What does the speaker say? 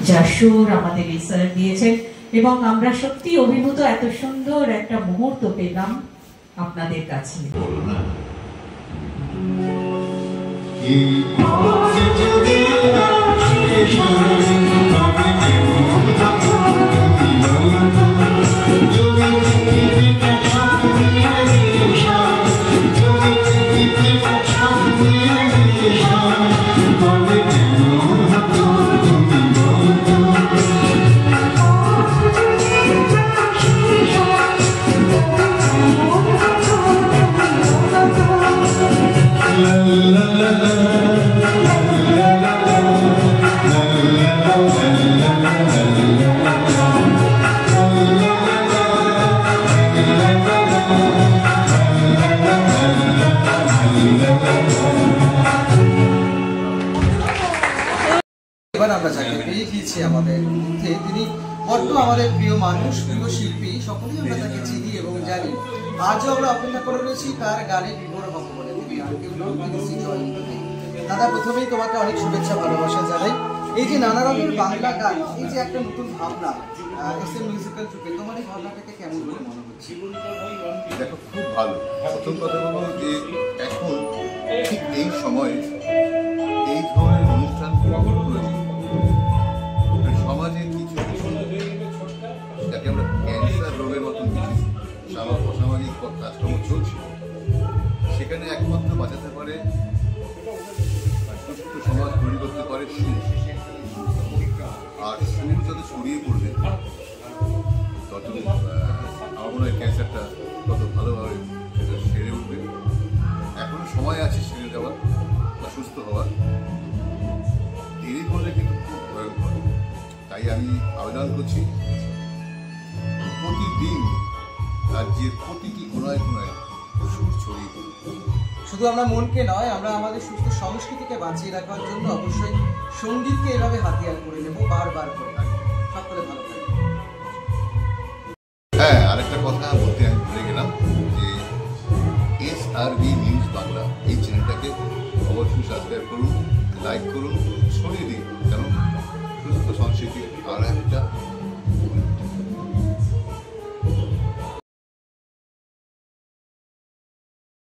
যা সুর আমাদের এই স্যার দিয়েছেন এবং আমরা সত্যি অভিভূত, এত সুন্দর একটা মুহূর্ত পেলাম আপনাদের কাছে। এবার আমরা যাকে পেয়ে গিয়েছি আমাদের মধ্যে, তিনি বড্ড আমাদের প্রিয় মানুষ, প্রিয় শিল্পী, সকলেই আমরা তাকে চিনি এবং জানি। আজও আমরা অপেক্ষা করে রয়েছি তার গানে বিভোর হব বলে। তিনি আর কেউ নন, তিনি সৃজন। দাদা, প্রথমেই তোমাকে অনেক শুভেচ্ছা ভালোবাসা জানাই। এই যে নানা রঙের বাংলা গান, এই যে একটা নতুন ভাবনা এসএম মিউজিক্যাল গ্রুপে, তোমার এই ভাবনাটাকে কেমন বলে মনে হচ্ছে? দেখো, খুব ভালো। প্রথম কথা বলবো যে এখন ঠিক এই সময়ে এই ধরনের অনুষ্ঠান প্রয়োজন। সমাজে কিছু যাকে আমরা ক্যান্সার রোগের মতন কিছু অসামাজিক কাজকর্ম চলছে, সেখানে একমাত্র বাঁচাতে পারে, সুস্থ সমাজ তৈরি করতে পারে সুর। আর সুর যত ছড়িয়ে পড়বে তত আমার মনে হয় ক্যান্সারটা তত ভালোভাবে সেটা সেরে উঠবে। এখনো সময় আছে সেরে যাওয়ার বা সুস্থ হওয়ার, দেরি করলে কিন্তু খুব ভয়ঙ্কর। তাই আমি আবেদন করছি, প্রতিদিন রাজ্যের প্রতিটি কোনায় কোনায় সুর ছড়িয়ে পড়ুন। শুধু আমরা মনকে নয়, আমরা আমাদের সুস্থ সংস্কৃতিকে বাঁচিয়ে রাখার জন্য অবশ্যই সঙ্গীতকে এভাবে হাতিয়ার করে নেব, বারবার করে। সকলে ভালো থাকবে। হ্যাঁ, আরেকটা কথা বলতে আমি ভুলে গেলাম যে SRB নিউজ বাংলা এই চ্যানেলটাকে অবশ্যই সাবস্ক্রাইব করুন, লাইক করুন, ছড়িয়ে দিন, কারণ সুস্থ সংস্কৃতির আর